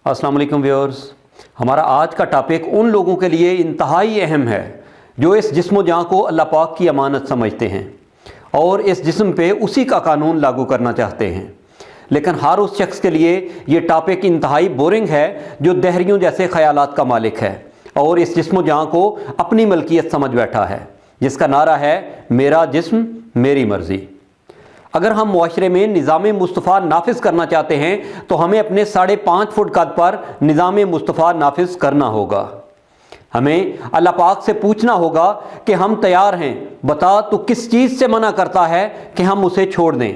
अस्सलाम वालेकुम व्यूअर्स। हमारा आज का टॉपिक उन लोगों के लिए इंतहाई अहम है जो इस जिस्म जान को अल्लाह पाक की अमानत समझते हैं और इस जिस्म पे उसी का कानून लागू करना चाहते हैं। लेकिन हर उस शख्स के लिए ये टॉपिक इंतहाई बोरिंग है जो दहरियों जैसे ख़यालात का मालिक है और इस जिस्म जान को अपनी मलकियत समझ बैठा है, जिसका नारा है मेरा जिस्म मेरी मर्ज़ी। अगर हम मुआशरे में निज़ाम मुस्तफ़ा नाफिज करना चाहते हैं तो हमें अपने 5.5 फुट कद पर निज़ाम मुस्तफ़ा नाफिज करना होगा। हमें अल्लाह पाक से पूछना होगा कि हम तैयार हैं, बता तू किस चीज़ से मना करता है कि हम उसे छोड़ दें,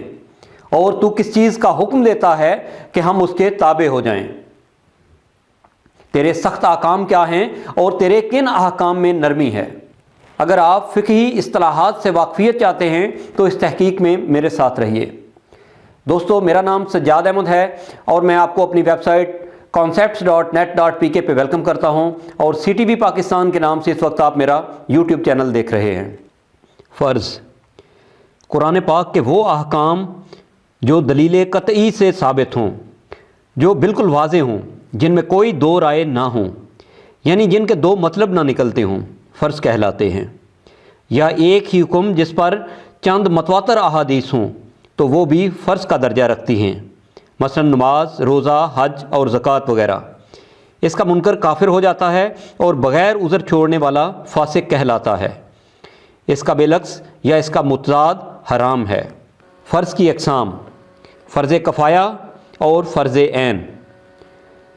और तू किस चीज़ का हुक्म देता है कि हम उसके ताबे हो जाएं। तेरे सख्त अहकाम क्या हैं और तेरे किन अहकाम में नरमी है। अगर आप फ़िक़ही इस्तिलाहात से वाक़फ़ियत चाहते हैं तो इस तहक़ीक़ में मेरे साथ रहिए। दोस्तों, मेरा नाम सज्जाद अहमद है और मैं आपको अपनी वेबसाइट concepts.net.pk पे वेलकम करता हूं और CTV पाकिस्तान के नाम से इस वक्त आप मेरा YouTube चैनल देख रहे हैं। फ़र्ज़ कुरान पाक के वो अहकाम जो दलील कतई से साबित हों, जो बिल्कुल वाज़े हों, जिनमें कोई दो राय ना हों, यानी जिनके दो मतलब ना निकलते हों, फ़र्ज़ कहलाते हैं। या एक ही हुक्म जिस पर चंद मतवातर अहादीस हों तो वो भी फ़र्ज़ का दर्जा रखती हैं, मसलन नमाज, रोज़ा, हज और ज़कात वगैरह। इसका मुनकर काफिर हो जाता है और बग़ैर उज़र छोड़ने वाला फासिक कहलाता है। इसका बेलक्स या इसका मुतज़ाद हराम है। फ़र्ज़ की अक़साम: फ़र्ज़ कफ़ाया और फ़र्ज़ ऐन।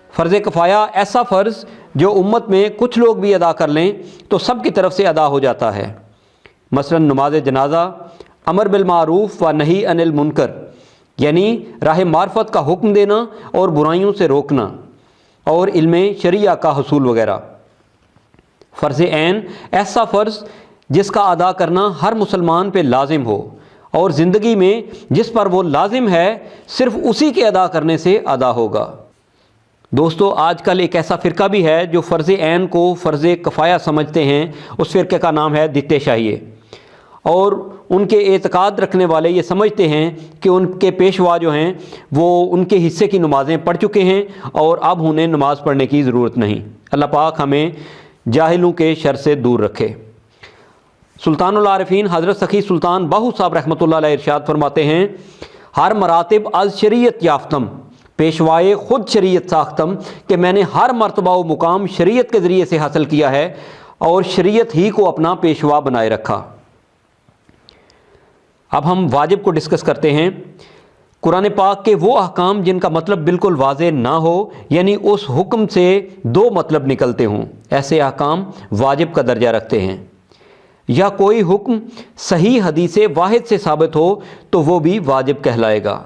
फ़र्ज़ कफ़ाया ऐसा फ़र्ज़ जो उम्मत में कुछ लोग भी अदा कर लें तो सब की तरफ से अदा हो जाता है, मसलन नमाज जनाजा, अमर बिल मारूफ़ व नही अनिल मुनकर, यानी राह मार्फत का हुक्म देना और बुराइयों से रोकना, और इल्म शरिया का हसूल वगैरह। फ़र्ज़ ऐन ऐसा फ़र्ज़ जिसका अदा करना हर मुसलमान पे लाजिम हो और ज़िंदगी में जिस पर वो लाजिम है सिर्फ़ उसी के अदा करने से अदा होगा। दोस्तों, आजकल एक ऐसा फ़िरका भी है जो फ़र्ज़ ऐन को फ़र्ज़ कफ़ाया समझते हैं। उस फ़िरके का नाम है दित्ते शाहिए, और उनके एतक़ाद रखने वाले ये समझते हैं कि उनके पेशवा जो हैं वो उनके हिस्से की नमाज़ें पढ़ चुके हैं और अब उन्हें नमाज़ पढ़ने की ज़रूरत नहीं। अल्लाह पाक हमें जाहिलों के शर से दूर रखे। सुल्तानुल आरिफ़ीन हज़रत सखी सुल्तान बाहू साहब रहमतुल्लाह अलैह इरशाद फरमाते हैं, हर मरातिब अज़ शरीयत याफ्तम, पेशवाए ख़ुद शरीयत साख्तम, कि मैंने हर मरतबा व मुकाम शरीयत के ज़रिए से हासिल किया है और शरीयत ही को अपना पेशवा बनाए रखा। अब हम वाजिब को डिस्कस करते हैं। कुरान पाक के वो अहकाम जिनका मतलब बिल्कुल वाज़े ना हो, यानी उस हुक्म से दो मतलब निकलते हों, ऐसे अहकाम वाजिब का दर्जा रखते हैं। या कोई हुक्म सही हदीस वाहिद से साबित हो तो वो भी वाजिब कहलाएगा।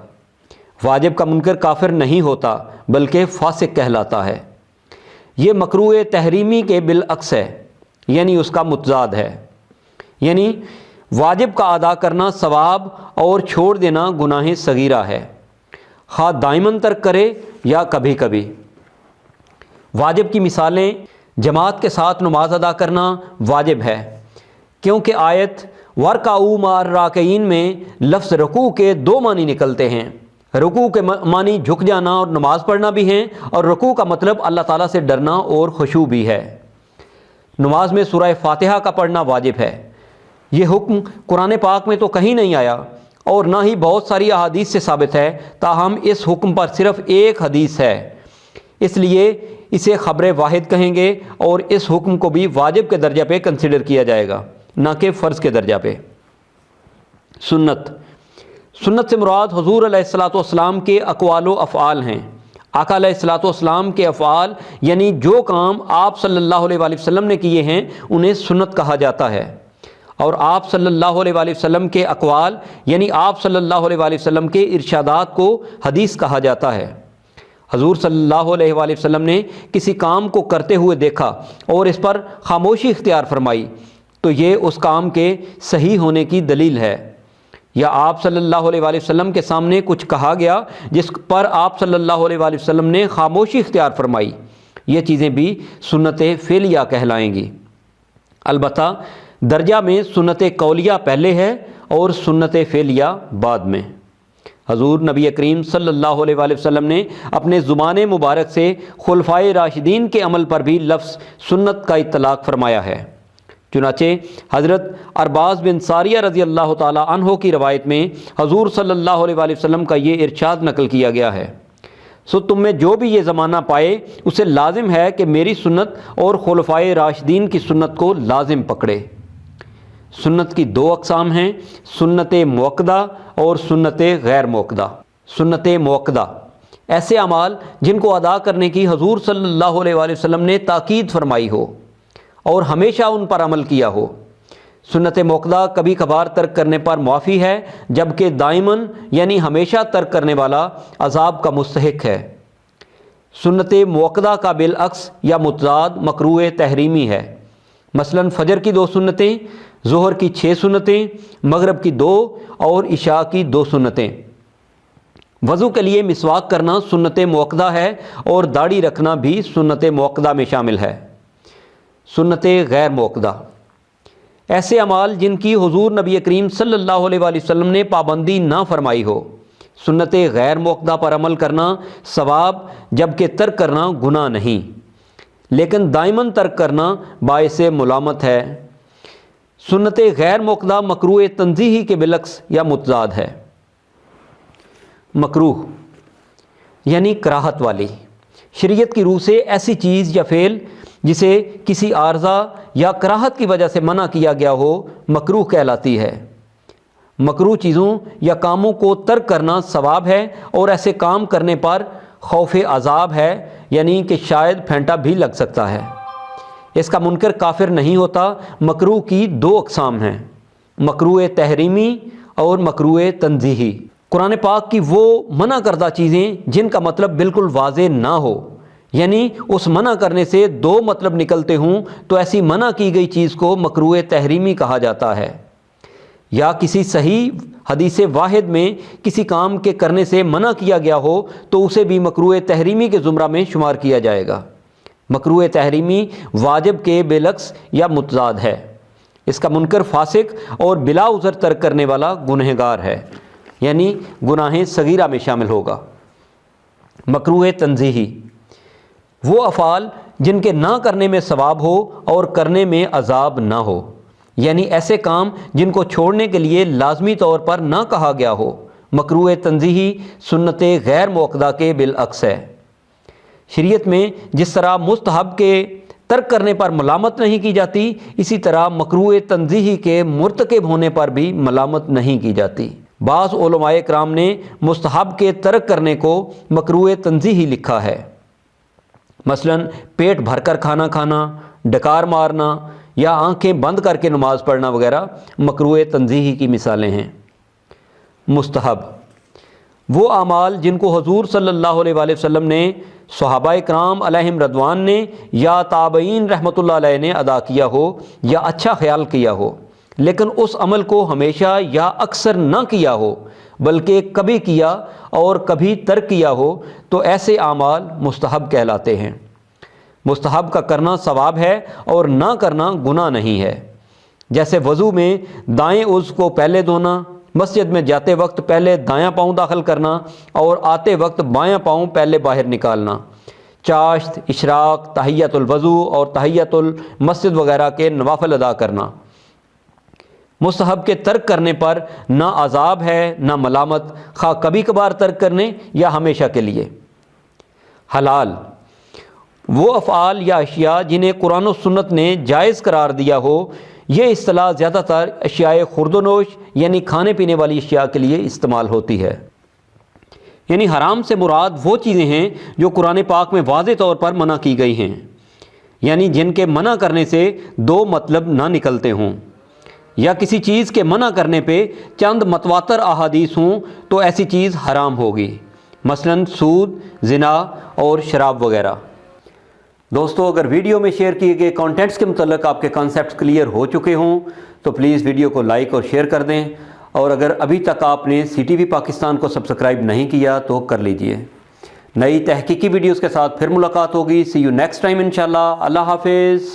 वाजिब का मुनकर काफिर नहीं होता बल्कि फासिक कहलाता है। ये मकरूह तहरीमी के बिलअक्स है, यानी उसका मुतज़ाद है। यानी वाजिब का अदा करना सवाब और छोड़ देना गुनाह सगीरा है, खा दाइमन तर्क करे या कभी कभी। वाजिब की मिसालें: जमात के साथ नमाज अदा करना वाजिब है, क्योंकि आयत वरकाऊ मार राकईन में लफ्ज़ रुकू के दो मानी निकलते हैं। रुकू के मानी झुक जाना और नमाज़ पढ़ना भी हैं, और रुकू का मतलब अल्लाह ताला से डरना और खुशू भी है। नमाज में सूरह फातिहा का पढ़ना वाजिब है। ये हुक्म कुरान पाक में तो कहीं नहीं आया और ना ही बहुत सारी अहादीस से साबित है, ताहम इस हुक्म पर सिर्फ़ एक हदीस है, इसलिए इसे ख़बर वाहिद कहेंगे और इस हुक्म को भी वाजिब के दर्जा पे कंसिडर किया जाएगा, ना कि फ़र्ज़ के दर्जा पे। सुन्नत से मुराद हुज़ूर अलैहिस्सलाम के अक़वाल व अफ़आल हैं। आका अलैहिस्सलाम के अफ़आल यानी जो काम आप सल्लल्लाहु अलैहि वसल्लम ने किए हैं उन्हें सुन्नत कहा जाता है, और आप सल्लल्लाहु अलैहि वसल्लम के अक़वाल यानी आप सल्लल्लाहु अलैहि वसल्लम के इरशादात को हदीस कहा जाता है। हुज़ूर सल्लल्लाहु अलैहि वसल्लम ने किसी काम को करते हुए देखा और इस पर खामोशी इख्तियार फरमाई तो ये उस काम के सही होने की दलील है। या आप सल्लल्लाहु अलैहि वसल्लम के सामने कुछ कहा गया जिस पर आप सल्लल्लाहु अलैहि वसल्लम ने खामोशी इख्तियार फरमाई, ये चीज़ें भी सुन्नत फ़ेलिया कहलाएंगी। अलबत्ता दर्जा में सुन्नत कौलिया पहले है और सुन्नत फ़ेलिया बाद में। حضور نبی کریم صلی اللہ علیہ وآلہ وسلم نے اپنے زبان مبارک سے خلفائے راشدین کے عمل پر بھی لفظ سنت کا اطلاق فرمایا ہے۔ چنانچہ حضرت ارباز بن ساریہ رضی اللہ تعالیٰ عنہ کی روایت میں حضور صلی اللہ علیہ وآلہ وسلم کا یہ ارشاد نقل کیا گیا ہے، سو تم میں جو بھی یہ زمانہ پائے اسے لازم ہے کہ میری سنت اور خلفائے راشدین کی سنت کو لازم پکڑے۔ سنت کی دو اقسام ہیں، سنت موقدہ اور سنت غیر موقدہ۔ سنت موقدہ ایسے اعمال جن کو ادا کرنے کی حضور صلی اللہ علیہ وآلہ وسلم نے تاکید فرمائی ہو اور ہمیشہ ان پر عمل کیا ہو۔ سنت موقدہ کبھی کبھار ترک کرنے پر معافی ہے، جبکہ دائماً یعنی ہمیشہ ترک کرنے والا عذاب کا مستحق ہے۔ سنت موقدہ کا بالعکس یا متضاد مکروہ تحریمی ہے، مثلاً فجر کی 2 سنتیں، ظہر کی 6 سنتیں، مغرب کی 2 اور عشاء کی 2 سنتیں۔ وضو کے لیے مسواک کرنا سنت موقدہ ہے اور داڑھی رکھنا بھی سنت موقدہ میں شامل ہے۔ سنت غیر موقدہ ایسے اعمال جن کی حضور نبی کریم صلی اللہ علیہ وآلہ وسلم نے پابندی نہ فرمائی ہو۔ سنت غیر موقدہ پر عمل کرنا ثواب، جبکہ ترک کرنا گناہ نہیں، لیکن دائماً ترک کرنا باعث ملامت ہے۔ سنت غیر موقدہ مکروہ تنزیہی کے بالعکس یا متضاد ہے۔ مکروہ یعنی کراہت والی، شریعت کی روح سے ایسی چیز یا فعل جسے کسی عارضہ یا کراہت کی وجہ سے منع کیا گیا ہو مکروہ کہلاتی ہے۔ مکروہ چیزوں یا کاموں کو ترک کرنا ثواب ہے اور ایسے کام کرنے پر خوف عذاب ہے، یعنی کہ شاید پھینٹا بھی لگ سکتا ہے۔ اس کا منکر کافر نہیں ہوتا۔ مکروہ کی 2 اقسام ہیں، مکروہ تحریمی اور مکروہ تنزیہی۔ قرآن پاک کی وہ منع کردہ چیزیں جن کا مطلب بالکل واضح نہ ہو، یعنی اس منع کرنے سے 2 مطلب نکلتے ہوں، تو ایسی منع کی گئی چیز کو مکروہ تحریمی کہا جاتا ہے۔ یا کسی صحیح حدیث واحد میں کسی کام کے کرنے سے منع کیا گیا ہو تو اسے بھی مکروہ تحریمی کے زمرہ میں شمار کیا جائے گا۔ مکروہ تحریمی واجب کے بالعکس یا متضاد ہے۔ اس کا منکر فاسق اور بلا عذر ترک کرنے والا گنہگار ہے، یعنی گناہ صغیرہ میں شامل ہوگا۔ مکروہ تنزیہی وہ افعال جن کے نہ کرنے میں ثواب ہو اور کرنے میں عذاب نہ ہو، یعنی ایسے کام جن کو چھوڑنے کے لیے لازمی طور پر نہ کہا گیا ہو۔ مکروہ تنزیہی سنت غیر موقدہ کے بالعکس ہے۔ شریعت میں جس طرح مستحب کے ترک کرنے پر ملامت نہیں کی جاتی، اسی طرح مکروہ تنزیہی کے مرتکب ہونے پر بھی ملامت نہیں کی جاتی۔ بعض علماء کرام نے مستحب کے ترک کرنے کو مکروہ تنزیہی لکھا ہے، مثلاً پیٹ بھر کر کھانا کھانا، ڈکار مارنا یا آنکھیں بند کر کے نماز پڑھنا وغیرہ مکروہ تنزیہی کی مثالیں ہیں۔ مستحب وہ اعمال جن کو حضور صلی اللہ علیہ وآلہ وسلم نے، صحابہ کرام علیہم رضوان نے یا تابعین رحمۃ اللہ علیہ نے ادا کیا ہو یا اچھا خیال کیا ہو، لیکن اس عمل کو ہمیشہ یا اکثر نہ کیا ہو بلکہ کبھی کیا اور کبھی ترک کیا ہو، تو ایسے اعمال مستحب کہلاتے ہیں۔ مستحب کا کرنا ثواب ہے اور نہ کرنا گناہ نہیں ہے، جیسے وضو میں دائیں عضو کو پہلے دھونا، مسجد میں جاتے وقت پہلے دایاں پاؤں داخل کرنا اور آتے وقت بایاں پاؤں پہلے باہر نکالنا، چاشت، اشراق، تحیۃ الوضو اور تحیۃ المسجد وغیرہ کے نوافل ادا کرنا۔ مستحب کے ترک کرنے پر نہ عذاب ہے نہ ملامت، خواہ کبھی کبھار ترک کرنے یا ہمیشہ کے لیے۔ حلال وہ افعال یا اشیاء جنہیں قرآن و سنت نے جائز قرار دیا ہو۔ یہ اصطلاح زیادہ تر اشیاء خورد و نوش یعنی کھانے پینے والی اشیاء کے لیے استعمال ہوتی ہے۔ یعنی حرام سے مراد وہ چیزیں ہیں جو قرآن پاک میں واضح طور پر منع کی گئی ہیں، یعنی جن کے منع کرنے سے 2 مطلب نہ نکلتے ہوں، یا کسی چیز کے منع کرنے پہ چند متواتر احادیث ہوں تو ایسی چیز حرام ہوگی، مثلاً سود، زنا اور شراب وغیرہ۔ دوستو، اگر ویڈیو میں شیئر کیے گئے کانٹینٹس کے متعلق آپ کے کانسیپٹس کلیئر ہو چکے ہوں تو پلیز ویڈیو کو لائک اور شیئر کر دیں، اور اگر ابھی تک آپ نے CTV پاکستان کو سبسکرائب نہیں کیا تو کر لیجئے۔ نئی تحقیقی ویڈیوز کے ساتھ پھر ملاقات ہوگی۔ سی یو نیکسٹ ٹائم انشاءاللہ۔ اللہ حافظ۔